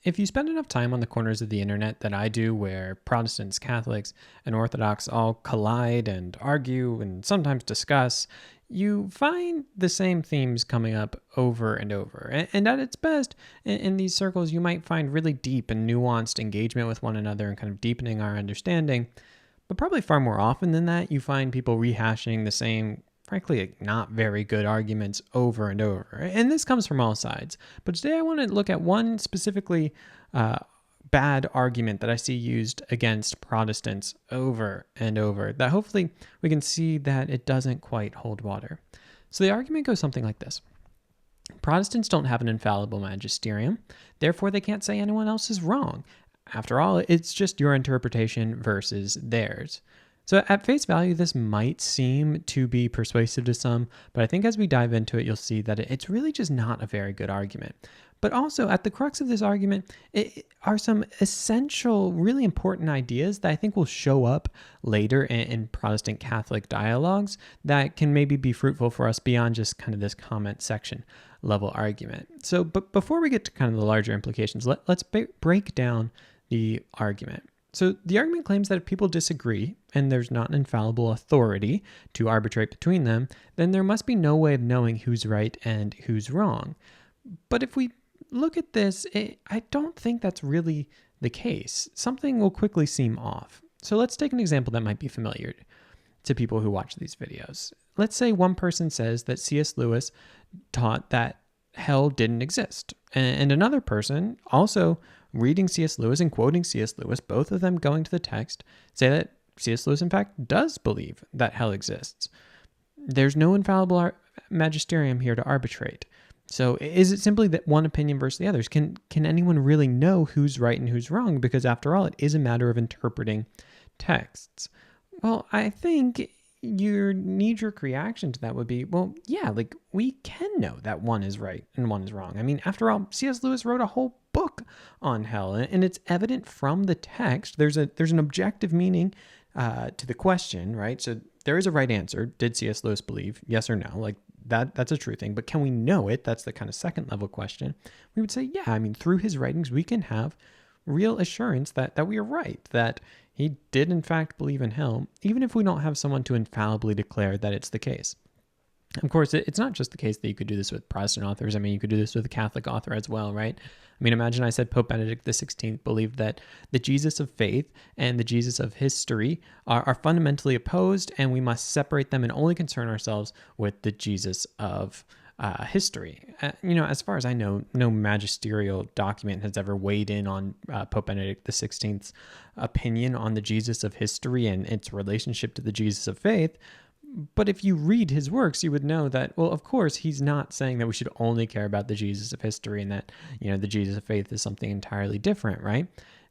If you spend enough time on the corners of the internet that I do, where Protestants, Catholics, and Orthodox all collide and argue and sometimes discuss, you find the same themes coming up over and over. And at its best, in these circles, you might find really deep and nuanced engagement with one another and kind of deepening our understanding. But probably far more often than that, you find people rehashing the same, frankly, not very good arguments over and over. And this comes from all sides. But today I want to look at one specifically bad argument that I see used against Protestants over and over, that hopefully we can see that it doesn't quite hold water. So the argument goes something like this. Protestants don't have an infallible magisterium, therefore they can't say anyone else is wrong. After all, it's just your interpretation versus theirs. So at face value, this might seem to be persuasive to some, but I think as we dive into it, you'll see that it's really just not a very good argument. But also at the crux of this argument are some essential, really important ideas that I think will show up later in Protestant Catholic dialogues that can maybe be fruitful for us beyond just kind of this comment section level argument. So, but before we get to kind of the larger implications, let's break down the argument. So the argument claims that if people disagree and there's not an infallible authority to arbitrate between them, then there must be no way of knowing who's right and who's wrong. But if we look at this, I don't think that's really the case. Something will quickly seem off. So let's take an example that might be familiar to people who watch these videos. Let's say one person says that C.S. Lewis taught that hell didn't exist, and another person also reading C.S. Lewis and quoting C.S. Lewis, both of them going to the text, say that C.S. Lewis, in fact, does believe that hell exists. There's no infallible magisterium here to arbitrate. So is it simply that one opinion versus the others? Can anyone really know who's right and who's wrong? Because after all, it is a matter of interpreting texts. Well, I think your knee-jerk reaction to that would be, well, yeah, like we can know that one is right and one is wrong. I mean, after all, C.S. Lewis wrote a whole book on hell, and it's evident from the text. There's an objective meaning to the question, right? So there is a right answer. Did C.S. Lewis believe? Yes or no? Like that's a true thing. But can we know it? That's the kind of second level question. We would say, yeah, I mean, through his writings, we can have real assurance that we are right, that he did in fact believe in hell, even if we don't have someone to infallibly declare that it's the case. Of course, it's not just the case that you could do this with Protestant authors. I mean, you could do this with a Catholic author as well, right? I mean, imagine I said Pope Benedict XVI believed that the Jesus of faith and the Jesus of history are fundamentally opposed, and we must separate them and only concern ourselves with the Jesus of history. As far as I know, no magisterial document has ever weighed in on Pope Benedict XVI's opinion on the Jesus of history and its relationship to the Jesus of faith. But if you read his works, you would know that, well, of course, he's not saying that we should only care about the Jesus of history and that, the Jesus of faith is something entirely different, right?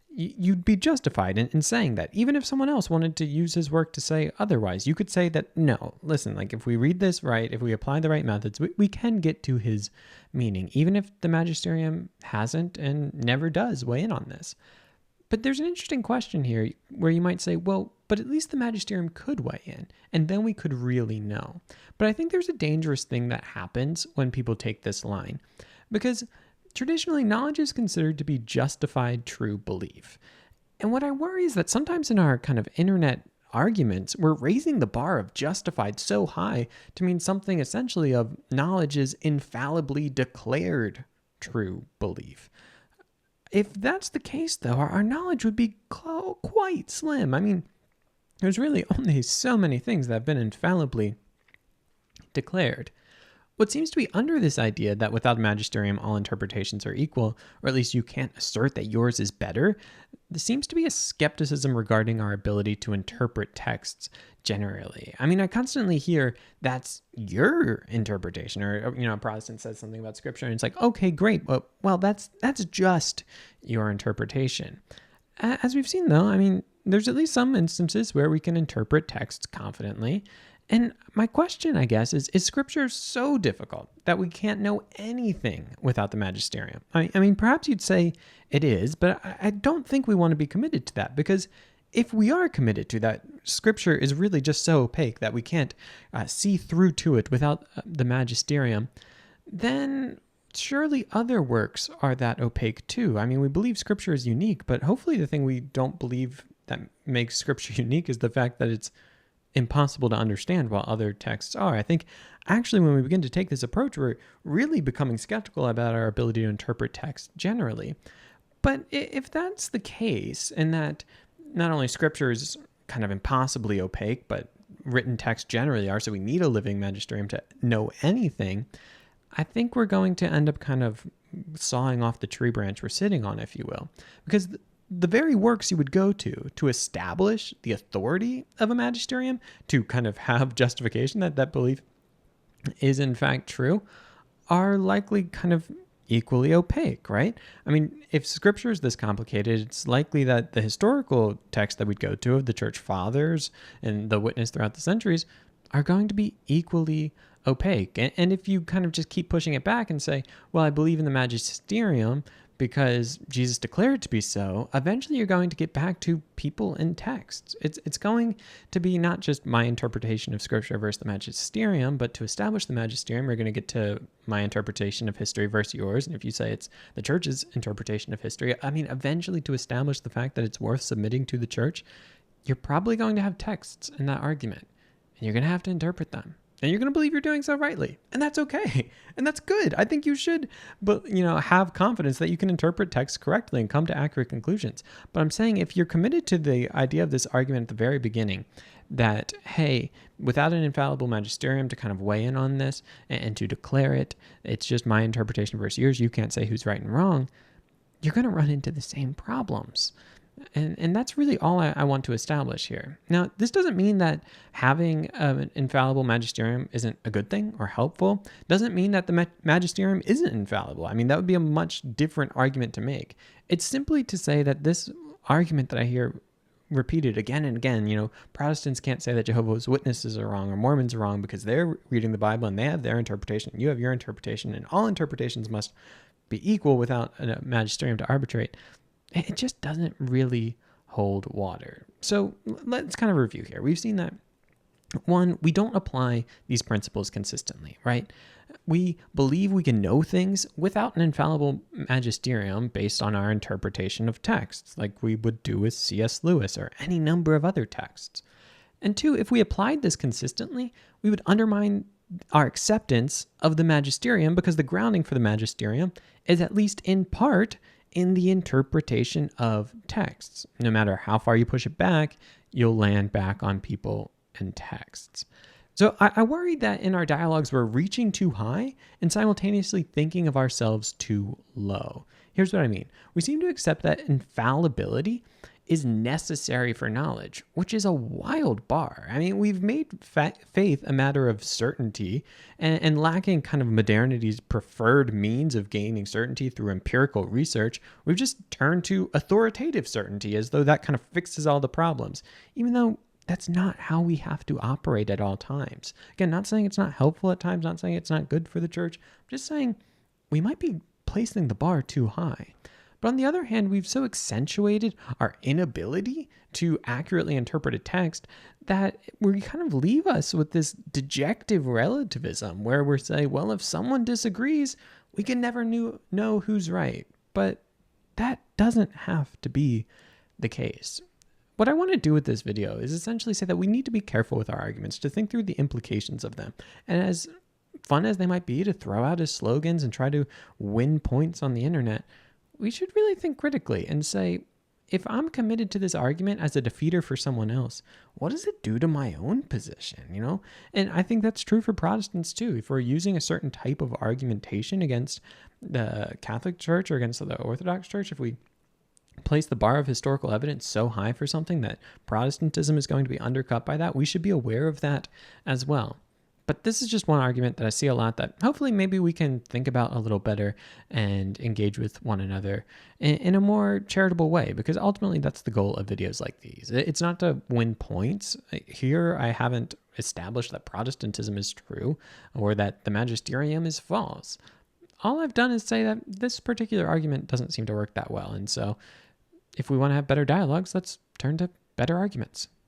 You'd be justified in saying that. Even if someone else wanted to use his work to say otherwise, you could say that, no, listen, like if we read this right, if we apply the right methods, we can get to his meaning, even if the magisterium hasn't and never does weigh in on this. But there's an interesting question here where you might say, well, but at least the magisterium could weigh in, and then we could really know. But I think there's a dangerous thing that happens when people take this line, because traditionally knowledge is considered to be justified true belief. And what I worry is that sometimes in our kind of internet arguments, we're raising the bar of justified so high to mean something essentially of knowledge is infallibly declared true belief. If that's the case, though, our knowledge would be quite slim. I mean, there's really only so many things that have been infallibly declared. What seems to be under this idea that without a magisterium, all interpretations are equal, or at least you can't assert that yours is better, there seems to be a skepticism regarding our ability to interpret texts generally. I mean, I constantly hear that's your interpretation, or a Protestant says something about scripture and it's like, okay, great, well, that's just your interpretation. As we've seen though, I mean, there's at least some instances where we can interpret texts confidently. And my question, I guess, is scripture so difficult that we can't know anything without the magisterium? I mean, perhaps you'd say it is, but I don't think we want to be committed to that, because if we are committed to that, scripture is really just so opaque that we can't see through to it without the magisterium, then surely other works are that opaque too. I mean, we believe Scripture is unique, but hopefully the thing we don't believe that makes Scripture unique is the fact that it's impossible to understand while other texts are. I think actually when we begin to take this approach, we're really becoming skeptical about our ability to interpret text generally. But if that's the case, and that not only Scripture is kind of impossibly opaque, but written texts generally are, so we need a living magisterium to know anything, I think we're going to end up kind of sawing off the tree branch we're sitting on, if you will. Because the very works you would go to establish the authority of a magisterium, to kind of have justification that that belief is in fact true, are likely kind of equally opaque, right? I mean, if Scripture is this complicated, it's likely that the historical text that we'd go to of the church fathers and the witness throughout the centuries are going to be equally opaque. And if you kind of just keep pushing it back and say, well, I believe in the magisterium because Jesus declared it to be so, eventually you're going to get back to people and texts. It's going to be not just my interpretation of Scripture versus the magisterium, but to establish the magisterium, we're going to get to my interpretation of history versus yours. And if you say it's the church's interpretation of history, I mean, eventually to establish the fact that it's worth submitting to the church, you're probably going to have texts in that argument, and you're going to have to interpret them. And you're going to believe you're doing so rightly. And that's okay. And that's good. I think you should, but have confidence that you can interpret text correctly and come to accurate conclusions. But I'm saying if you're committed to the idea of this argument at the very beginning, that, hey, without an infallible magisterium to kind of weigh in on this and to declare it, it's just my interpretation versus yours, you can't say who's right and wrong, you're going to run into the same problems. And that's really all I want to establish here. Now, this doesn't mean that having an infallible magisterium isn't a good thing or helpful. Doesn't mean that the magisterium isn't infallible. I mean, that would be a much different argument to make. It's simply to say that this argument that I hear repeated again and again, Protestants can't say that Jehovah's Witnesses are wrong or Mormons are wrong because they're reading the Bible and they have their interpretation, you have your interpretation, and all interpretations must be equal without a magisterium to arbitrate. It just doesn't really hold water. So let's kind of review here. We've seen that, one, we don't apply these principles consistently, right? We believe we can know things without an infallible magisterium based on our interpretation of texts, like we would do with C.S. Lewis or any number of other texts. And two, if we applied this consistently, we would undermine our acceptance of the magisterium because the grounding for the magisterium is at least in part in the interpretation of texts. No matter how far you push it back, you'll land back on people and texts. So I worry that in our dialogues, we're reaching too high and simultaneously thinking of ourselves too low. Here's what I mean. We seem to accept that infallibility is necessary for knowledge, which is a wild bar. I mean, we've made faith a matter of certainty, and lacking kind of modernity's preferred means of gaining certainty through empirical research, we've just turned to authoritative certainty as though that kind of fixes all the problems, even though that's not how we have to operate at all times. Again, not saying it's not helpful at times, not saying it's not good for the church, I'm just saying we might be placing the bar too high. But on the other hand, we've so accentuated our inability to accurately interpret a text that we kind of leave us with this dejective relativism where we're saying, well, if someone disagrees, we can never know who's right. But that doesn't have to be the case. What I want to do with this video is essentially say that we need to be careful with our arguments, to think through the implications of them. And as fun as they might be to throw out as slogans and try to win points on the internet, we should really think critically and say, if I'm committed to this argument as a defeater for someone else, what does it do to my own position, And I think that's true for Protestants too. If we're using a certain type of argumentation against the Catholic Church or against the Orthodox Church, if we place the bar of historical evidence so high for something that Protestantism is going to be undercut by that, we should be aware of that as well. But this is just one argument that I see a lot that hopefully maybe we can think about a little better and engage with one another in a more charitable way, because ultimately that's the goal of videos like these. It's not to win points. Here I haven't established that Protestantism is true or that the magisterium is false. All I've done is say that this particular argument doesn't seem to work that well. And so if we want to have better dialogues, let's turn to better arguments.